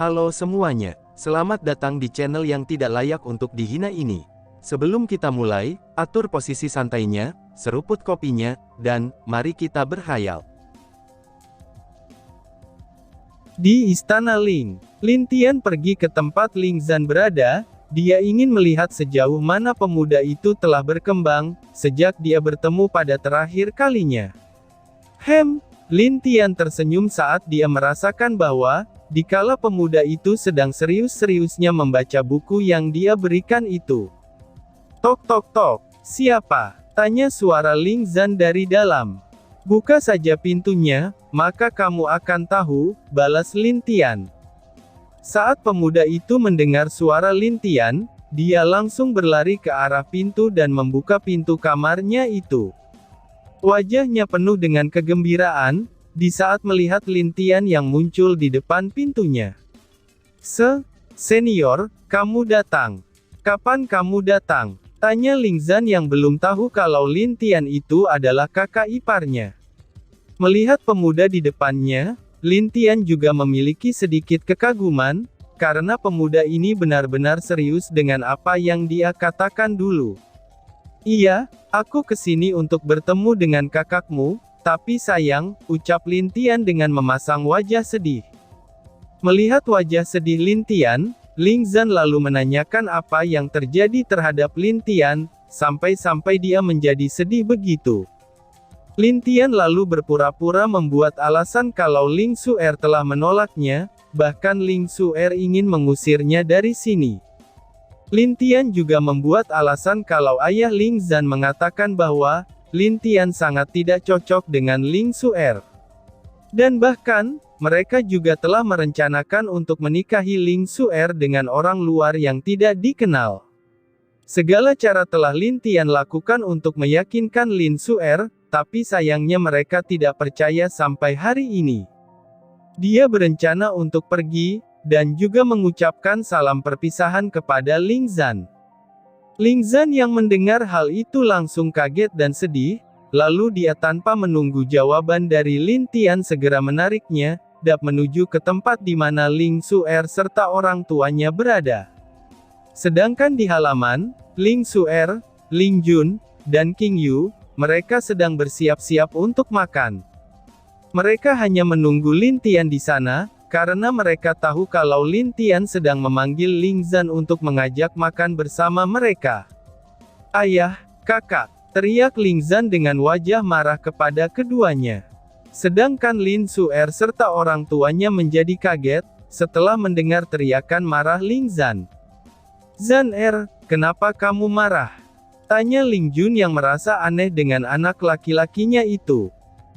Halo semuanya, selamat datang di channel yang tidak layak untuk dihina ini. Sebelum kita mulai, atur posisi santainya, seruput kopinya, dan mari kita berkhayal. Di Istana Ling, Lin Tian pergi ke tempat Ling Zan berada. Dia ingin melihat sejauh mana pemuda itu telah berkembang, sejak dia bertemu pada terakhir kalinya. Lin Tian tersenyum saat dia merasakan bahwa, dikala pemuda itu sedang serius-seriusnya membaca buku yang dia berikan itu. Tok tok tok, siapa? Tanya suara Ling Zan dari dalam. Buka saja pintunya, maka kamu akan tahu, balas Lin Tian. Saat pemuda itu mendengar suara Lin Tian, dia langsung berlari ke arah pintu dan membuka pintu kamarnya itu. Wajahnya penuh dengan kegembiraan, di saat melihat Lin Tian yang muncul di depan pintunya. Senior, kamu datang. Kapan kamu datang? Tanya Ling Zan yang belum tahu kalau Lin Tian itu adalah kakak iparnya. Melihat pemuda di depannya, Lin Tian juga memiliki sedikit kekaguman, karena pemuda ini benar-benar serius dengan apa yang dia katakan dulu. Iya, aku kesini untuk bertemu dengan kakakmu, tapi sayang, ucap Lin Tian dengan memasang wajah sedih. Melihat wajah sedih Lin Tian, Ling Zan lalu menanyakan apa yang terjadi terhadap Lin Tian, sampai-sampai dia menjadi sedih begitu. Lin Tian lalu berpura-pura membuat alasan kalau Ling Xuer telah menolaknya, bahkan Ling Xuer ingin mengusirnya dari sini. Lin Tian juga membuat alasan kalau ayah Ling Zan mengatakan bahwa, Lin Tian sangat tidak cocok dengan Ling Xuer. Dan bahkan, mereka juga telah merencanakan untuk menikahi Ling Xuer dengan orang luar yang tidak dikenal. Segala cara telah Lin Tian lakukan untuk meyakinkan Lin Xuer, tapi sayangnya mereka tidak percaya sampai hari ini. Dia berencana untuk pergi, dan juga mengucapkan salam perpisahan kepada Ling Zan. Ling Zan yang mendengar hal itu langsung kaget dan sedih, lalu dia tanpa menunggu jawaban dari Lin Tian segera menariknya, menuju ke tempat di mana Ling Xuer serta orang tuanya berada. Sedangkan di halaman, Ling Xuer, Ling Jun, dan King Yu, mereka sedang bersiap-siap untuk makan. Mereka hanya menunggu Lin Tian di sana, karena mereka tahu kalau Lin Tian sedang memanggil Ling Zan untuk mengajak makan bersama mereka. Ayah, kakak, teriak Ling Zan dengan wajah marah kepada keduanya. Sedangkan Lin Xuer serta orang tuanya menjadi kaget, setelah mendengar teriakan marah Ling Zan. Zan kenapa kamu marah? Tanya Ling Jun yang merasa aneh dengan anak laki-lakinya itu.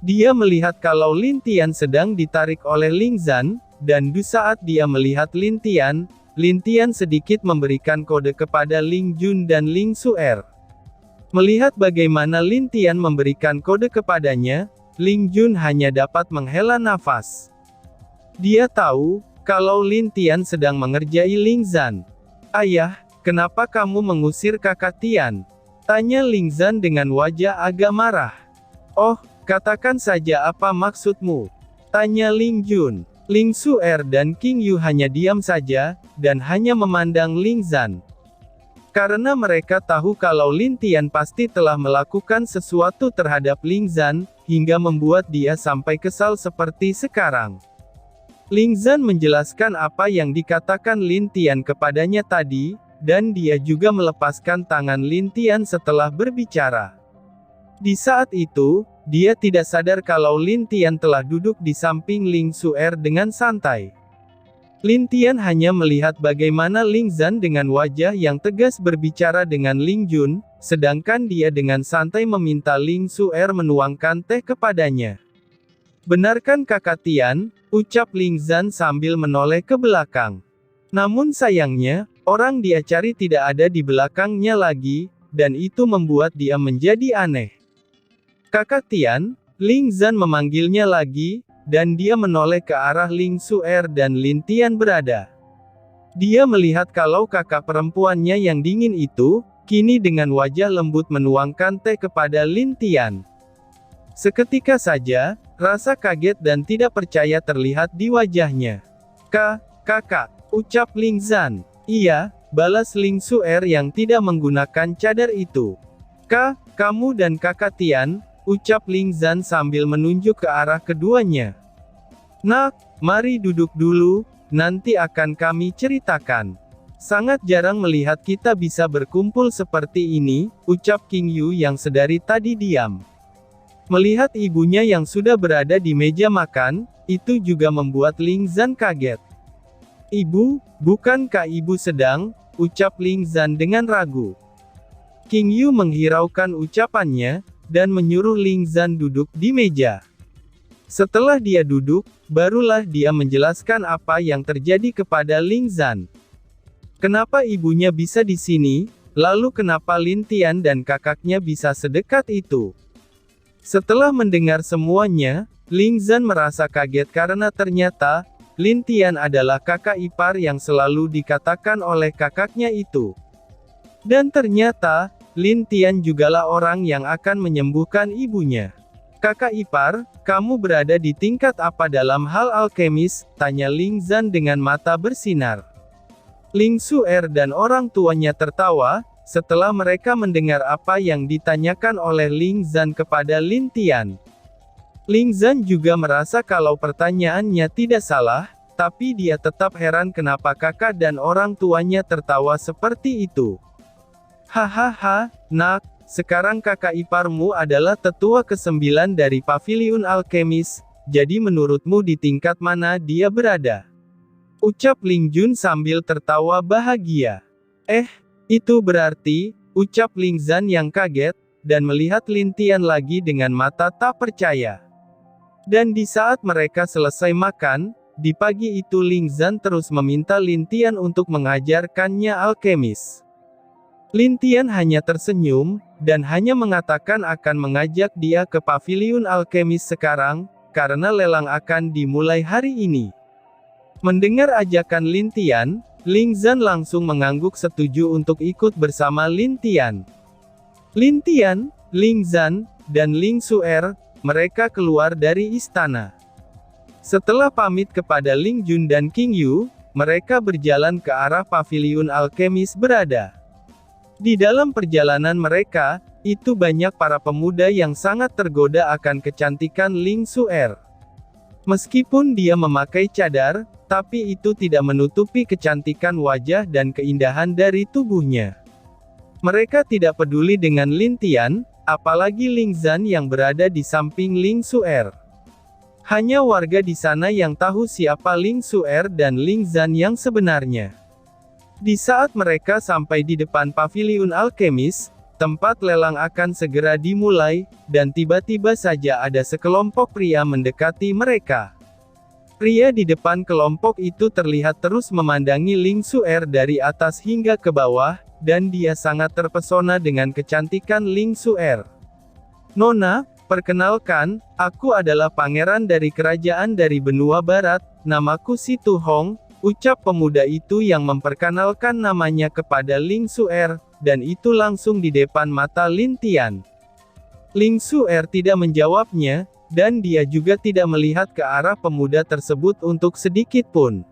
Dia melihat kalau Lin Tian sedang ditarik oleh Ling Zan, dan di saat dia melihat Lin Tian sedikit memberikan kode kepada Ling Jun dan Ling Xuer. Melihat bagaimana Lin Tian memberikan kode kepadanya, Ling Jun hanya dapat menghela nafas. Dia tahu, kalau Lin Tian sedang mengerjai Ling Zan. Ayah, kenapa kamu mengusir kakak Tian? Tanya Ling Zan dengan wajah agak marah. Oh, katakan saja apa maksudmu? Tanya Ling Jun. Ling Xuer dan King Yu hanya diam saja, dan hanya memandang Ling Zan. Karena mereka tahu kalau Lin Tian pasti telah melakukan sesuatu terhadap Ling Zan, hingga membuat dia sampai kesal seperti sekarang. Ling Zan menjelaskan apa yang dikatakan Lin Tian kepadanya tadi, dan dia juga melepaskan tangan Lin Tian setelah berbicara. Di saat itu, dia tidak sadar kalau Lin Tian telah duduk di samping Ling Xuer dengan santai. Lin Tian hanya melihat bagaimana Ling Zan dengan wajah yang tegas berbicara dengan Ling Jun, sedangkan dia dengan santai meminta Ling Xuer menuangkan teh kepadanya. Benarkan kakak Tian, ucap Ling Zan sambil menoleh ke belakang. Namun sayangnya, orang dia cari tidak ada di belakangnya lagi, dan itu membuat dia menjadi aneh. Kakak Tian, Ling Zan memanggilnya lagi, dan dia menoleh ke arah Ling Xuer dan Lin Tian berada. Dia melihat kalau kakak perempuannya yang dingin itu, kini dengan wajah lembut menuangkan teh kepada Lin Tian. Seketika saja, rasa kaget dan tidak percaya terlihat di wajahnya. Kakak, ucap Lingzan. Iya, balas Ling Suer yang tidak menggunakan cadar itu. Kamu dan kakak Tian, ucap Lingzan sambil menunjuk ke arah keduanya. Nak, mari duduk dulu, nanti akan kami ceritakan. Sangat jarang melihat kita bisa berkumpul seperti ini, ucap King Yu yang sedari tadi diam. Melihat ibunya yang sudah berada di meja makan, itu juga membuat Lingzan kaget. Ibu, bukankah ibu sedang, ucap Lingzan dengan ragu. King Yu menghiraukan ucapannya, dan menyuruh Lingzan duduk di meja. Setelah dia duduk, barulah dia menjelaskan apa yang terjadi kepada Lingzan. Kenapa ibunya bisa di sini, lalu kenapa Lin Tian dan kakaknya bisa sedekat itu. Setelah mendengar semuanya, Lingzan merasa kaget karena ternyata, Lin Tian adalah kakak ipar yang selalu dikatakan oleh kakaknya itu. Dan ternyata, Lin Tian jugalah orang yang akan menyembuhkan ibunya. Kakak ipar, kamu berada di tingkat apa dalam hal alkemis? Tanya Lingzan dengan mata bersinar. Ling Suer dan orang tuanya tertawa, setelah mereka mendengar apa yang ditanyakan oleh Lingzan kepada Lin Tian. Lingzan juga merasa kalau pertanyaannya tidak salah, tapi dia tetap heran kenapa kakak dan orang tuanya tertawa seperti itu. Hahaha, nak, sekarang kakak iparmu adalah tetua ke-9 dari Paviliun Alkemis, jadi menurutmu di tingkat mana dia berada? Ucap Ling Jun sambil tertawa bahagia. Itu berarti, ucap Lingzan yang kaget, dan melihat Lin Tian lagi dengan mata tak percaya. Dan di saat mereka selesai makan, di pagi itu Lingzan terus meminta Lin Tian untuk mengajarkannya alkemis. Lin Tian hanya tersenyum, dan hanya mengatakan akan mengajak dia ke Paviliun Alkemis sekarang, karena lelang akan dimulai hari ini. Mendengar ajakan Lin Tian, Lingzan langsung mengangguk setuju untuk ikut bersama Lin Tian. Lin Tian, Lingzan, dan Ling Suer, mereka keluar dari istana. Setelah pamit kepada Ling Jun dan King Yu, mereka berjalan ke arah Paviliun Alkemis berada. Di dalam perjalanan mereka, itu banyak para pemuda yang sangat tergoda akan kecantikan Ling Suer. Meskipun dia memakai cadar, tapi itu tidak menutupi kecantikan wajah dan keindahan dari tubuhnya. Mereka tidak peduli dengan Lin Tian, apalagi Lingzan yang berada di samping Ling Suer. Hanya warga di sana yang tahu siapa Ling Suer dan Lingzan yang sebenarnya. Di saat mereka sampai di depan Paviliun Alkemis, tempat lelang akan segera dimulai, dan tiba-tiba saja ada sekelompok pria mendekati mereka. Pria di depan kelompok itu terlihat terus memandangi Ling Suer dari atas hingga ke bawah, dan dia sangat terpesona dengan kecantikan Ling Suer. Nona, perkenalkan, aku adalah pangeran dari kerajaan dari benua barat, namaku Si Tu Hong, ucap pemuda itu yang memperkenalkan namanya kepada Ling Suer, dan itu langsung di depan mata Lin Tian. Ling Suer tidak menjawabnya, dan dia juga tidak melihat ke arah pemuda tersebut untuk sedikit pun.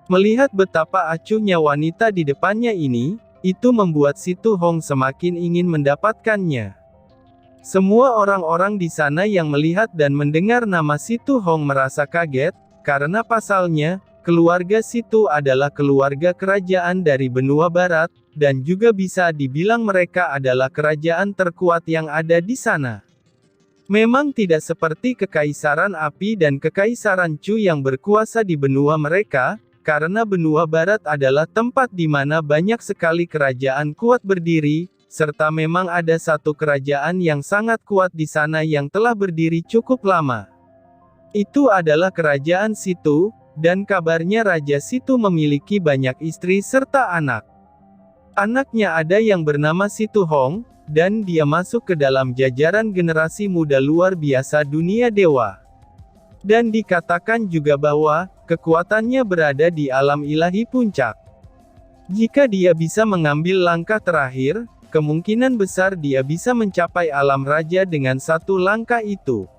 Melihat betapa acuhnya wanita di depannya ini, itu membuat Si Tu Hong semakin ingin mendapatkannya. Semua orang-orang di sana yang melihat dan mendengar nama Si Tu Hong merasa kaget, karena pasalnya, keluarga Si Tu adalah keluarga kerajaan dari benua barat, dan juga bisa dibilang mereka adalah kerajaan terkuat yang ada di sana. Memang tidak seperti Kekaisaran Api dan Kekaisaran Chu yang berkuasa di benua mereka, karena benua barat adalah tempat di mana banyak sekali kerajaan kuat berdiri, serta memang ada satu kerajaan yang sangat kuat di sana yang telah berdiri cukup lama. Itu adalah kerajaan Si Tu, dan kabarnya Raja Si Tu memiliki banyak istri serta anak. Anaknya ada yang bernama Si Tu Hong, dan dia masuk ke dalam jajaran generasi muda luar biasa dunia dewa. Dan dikatakan juga bahwa, kekuatannya berada di alam ilahi puncak. Jika dia bisa mengambil langkah terakhir, kemungkinan besar dia bisa mencapai alam raja dengan satu langkah itu.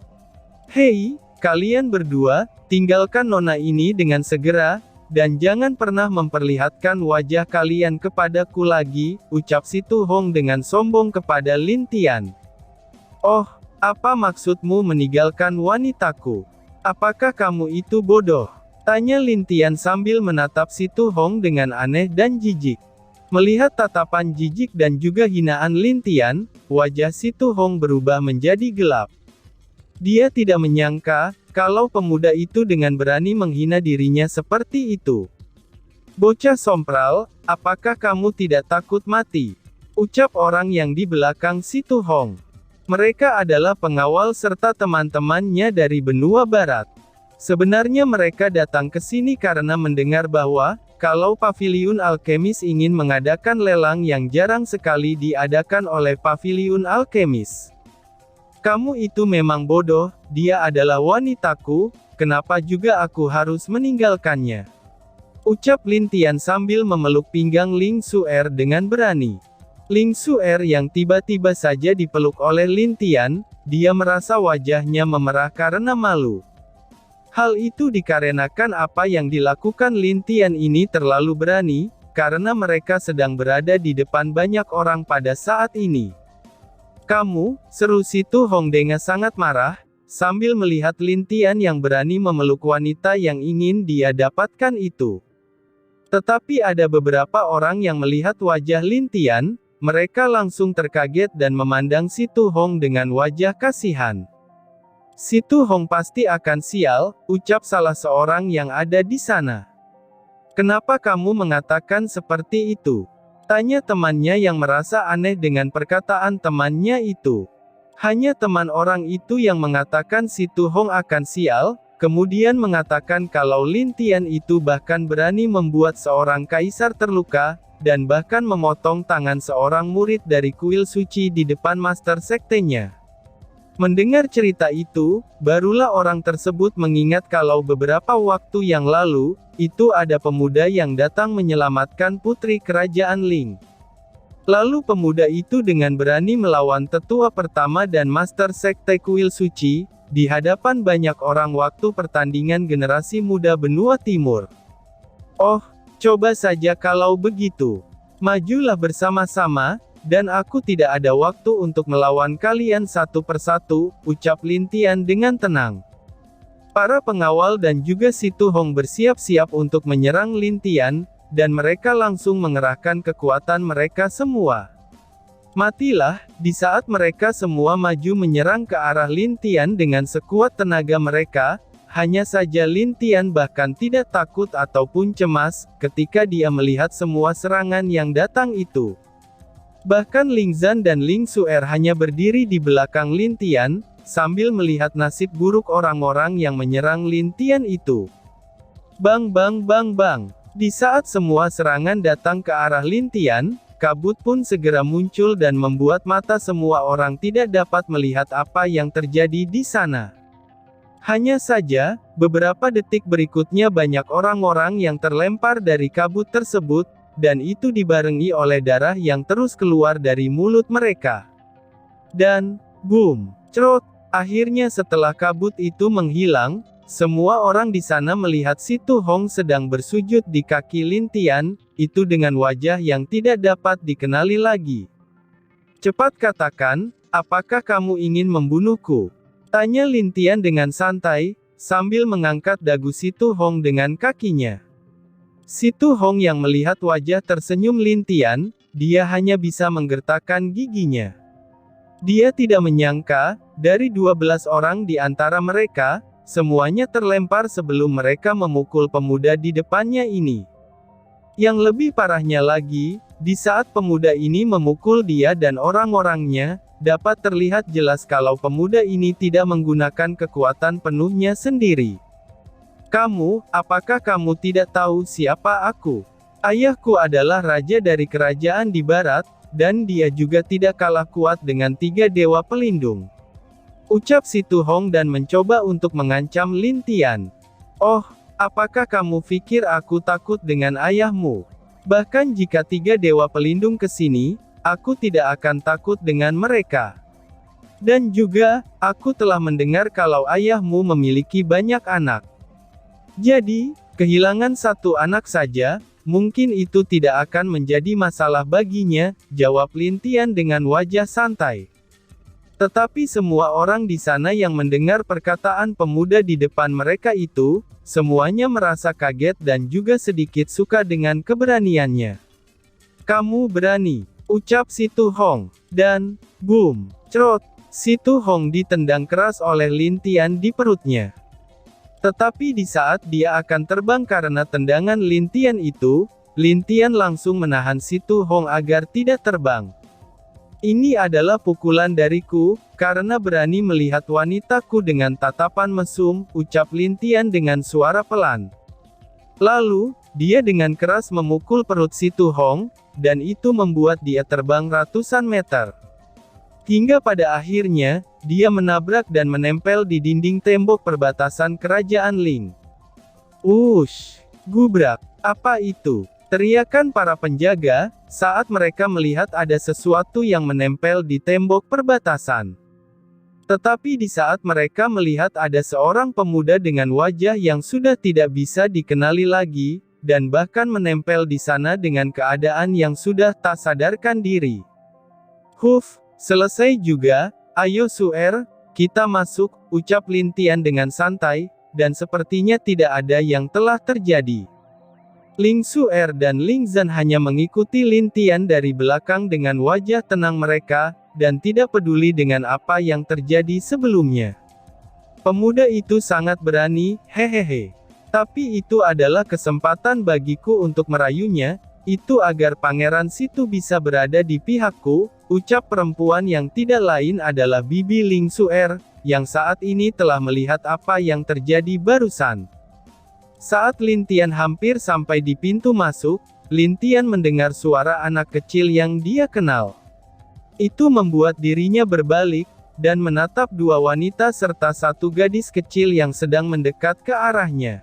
Hei, kalian berdua, tinggalkan nona ini dengan segera, dan jangan pernah memperlihatkan wajah kalian kepadaku lagi, ucap Situ Hong dengan sombong kepada Lin Tian. Oh, apa maksudmu meninggalkan wanitaku? Apakah kamu itu bodoh? Tanya Lin Tian sambil menatap Situ Hong dengan aneh dan jijik. Melihat tatapan jijik dan juga hinaan Lin Tian, wajah Situ Hong berubah menjadi gelap. Dia tidak menyangka, kalau pemuda itu dengan berani menghina dirinya seperti itu. Bocah sompral, apakah kamu tidak takut mati? Ucap orang yang di belakang Situ Hong. Mereka adalah pengawal serta teman-temannya dari benua barat. Sebenarnya mereka datang ke sini karena mendengar bahwa, kalau Paviliun Alkemis ingin mengadakan lelang yang jarang sekali diadakan oleh Paviliun Alkemis. Kamu itu memang bodoh, dia adalah wanitaku, kenapa juga aku harus meninggalkannya? Ucap Lin Tian sambil memeluk pinggang Ling Suer dengan berani. Ling Suer yang tiba-tiba saja dipeluk oleh Lin Tian, dia merasa wajahnya memerah karena malu. Hal itu dikarenakan apa yang dilakukan Lin Tian ini terlalu berani, karena mereka sedang berada di depan banyak orang pada saat ini. Kamu, seru Situ Hong dengan sangat marah, sambil melihat Lin Tian yang berani memeluk wanita yang ingin dia dapatkan itu. Tetapi ada beberapa orang yang melihat wajah Lin Tian, mereka langsung terkaget dan memandang Situ Hong dengan wajah kasihan. Situ Hong pasti akan sial, ucap salah seorang yang ada di sana. Kenapa kamu mengatakan seperti itu? Tanya temannya yang merasa aneh dengan perkataan temannya itu. Hanya teman orang itu yang mengatakan Situ Hong akan sial, kemudian mengatakan kalau Lin Tian itu bahkan berani membuat seorang kaisar terluka, dan bahkan memotong tangan seorang murid dari kuil suci di depan master sektenya. Mendengar cerita itu, barulah orang tersebut mengingat kalau beberapa waktu yang lalu, itu ada pemuda yang datang menyelamatkan putri kerajaan Ling. Lalu pemuda itu dengan berani melawan tetua pertama dan master sekte kuil suci, di hadapan banyak orang waktu pertandingan generasi muda benua timur. Oh, coba saja kalau begitu. Majulah bersama-sama, dan aku tidak ada waktu untuk melawan kalian satu persatu, ucap Lin Tian dengan tenang. Para pengawal dan juga Situ Hong bersiap-siap untuk menyerang Lin Tian, dan mereka langsung mengerahkan kekuatan mereka semua. Matilah, di saat mereka semua maju menyerang ke arah Lin Tian dengan sekuat tenaga mereka, hanya saja Lin Tian bahkan tidak takut ataupun cemas, ketika dia melihat semua serangan yang datang itu. Bahkan Ling Zan dan Ling Suer hanya berdiri di belakang Lin Tian, sambil melihat nasib buruk orang-orang yang menyerang Lin Tian itu. Bang bang bang bang. Di saat semua serangan datang ke arah Lin Tian, kabut pun segera muncul dan membuat mata semua orang tidak dapat melihat apa yang terjadi di sana. Hanya saja, beberapa detik berikutnya banyak orang-orang yang terlempar dari kabut tersebut, dan itu dibarengi oleh darah yang terus keluar dari mulut mereka. Dan, boom, cerot, akhirnya setelah kabut itu menghilang, semua orang di sana melihat Situ Hong sedang bersujud di kaki Lin Tian, itu dengan wajah yang tidak dapat dikenali lagi. Cepat katakan, apakah kamu ingin membunuhku? Tanya Lin Tian dengan santai, sambil mengangkat dagu Situ Hong dengan kakinya. Situ Hong yang melihat wajah tersenyum Lin Tian, dia hanya bisa menggertakkan giginya. Dia tidak menyangka, dari 12 orang di antara mereka, semuanya terlempar sebelum mereka memukul pemuda di depannya ini. Yang lebih parahnya lagi, di saat pemuda ini memukul dia dan orang-orangnya, dapat terlihat jelas kalau pemuda ini tidak menggunakan kekuatan penuhnya sendiri. Kamu, apakah kamu tidak tahu siapa aku? Ayahku adalah raja dari kerajaan di barat, dan dia juga tidak kalah kuat dengan 3 dewa pelindung. Ucap Situ Hong dan mencoba untuk mengancam Lin Tian. Oh, apakah kamu pikir aku takut dengan ayahmu? Bahkan jika 3 dewa pelindung ke sini, aku tidak akan takut dengan mereka. Dan juga, aku telah mendengar kalau ayahmu memiliki banyak anak. Jadi, Kehilangan satu anak saja, mungkin itu tidak akan menjadi masalah baginya, jawab Lin Tian dengan wajah santai. Tetapi semua orang di sana yang mendengar perkataan pemuda di depan mereka itu, semuanya merasa kaget dan juga sedikit suka dengan keberaniannya. Kamu berani, ucap Si Tu Hong, dan, boom, cerot, Si Tu Hong ditendang keras oleh Lin Tian di perutnya. Tetapi di saat dia akan terbang karena tendangan Lin Tian itu, Lin Tian langsung menahan Si Tu Hong agar tidak terbang. Ini adalah pukulan dariku, karena berani melihat wanitaku dengan tatapan mesum, ucap Lin Tian dengan suara pelan. Lalu, dia dengan keras memukul perut Si Tu Hong, dan itu membuat dia terbang ratusan meter. Hingga pada akhirnya, dia menabrak dan menempel di dinding tembok perbatasan kerajaan Ling. Wush! Gubrak! Apa itu? Teriakan para penjaga, saat mereka melihat ada sesuatu yang menempel di tembok perbatasan. Tetapi di saat mereka melihat ada seorang pemuda dengan wajah yang sudah tidak bisa dikenali lagi, dan bahkan menempel di sana dengan keadaan yang sudah tak sadarkan diri. Huf! Selesai juga, ayo Suer, kita masuk, ucap Lin Tian dengan santai, dan sepertinya tidak ada yang telah terjadi. Ling Suer dan Ling Zan hanya mengikuti Lin Tian dari belakang dengan wajah tenang mereka, dan tidak peduli dengan apa yang terjadi sebelumnya. Pemuda itu sangat berani, hehehe. Tapi itu adalah kesempatan bagiku untuk merayunya, itu agar Pangeran Situ bisa berada di pihakku, ucap perempuan yang tidak lain adalah Bibi Ling Suer, yang saat ini telah melihat apa yang terjadi barusan. Saat Lin Tian hampir sampai di pintu masuk, Lin Tian mendengar suara anak kecil yang dia kenal. Itu membuat dirinya berbalik, dan menatap dua wanita serta satu gadis kecil yang sedang mendekat ke arahnya.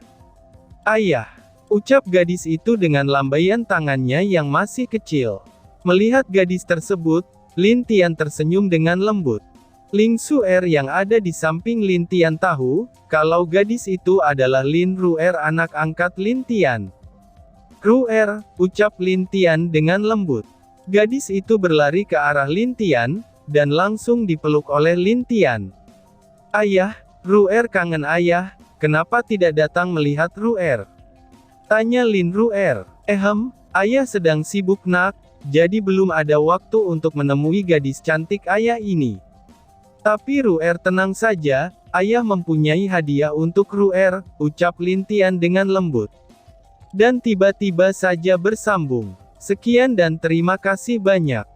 Ayah! Ucap gadis itu dengan lambaian tangannya yang masih kecil. Melihat gadis tersebut, Lin Tian tersenyum dengan lembut. Ling Suer yang ada di samping Lin Tian tahu, kalau gadis itu adalah Lin Ruer anak angkat Lin Tian. Ruer, ucap Lin Tian dengan lembut. Gadis itu berlari ke arah Lin Tian, dan langsung dipeluk oleh Lin Tian. Ayah, Ruer kangen ayah, kenapa tidak datang melihat Ruer? Tanya Lin Ruer. Ayah sedang sibuk nak, jadi belum ada waktu untuk menemui gadis cantik ayah ini. Tapi Ruer tenang saja, ayah mempunyai hadiah untuk Ruer, ucap Lin Tian dengan lembut. Dan tiba-tiba saja bersambung. Sekian dan terima kasih banyak.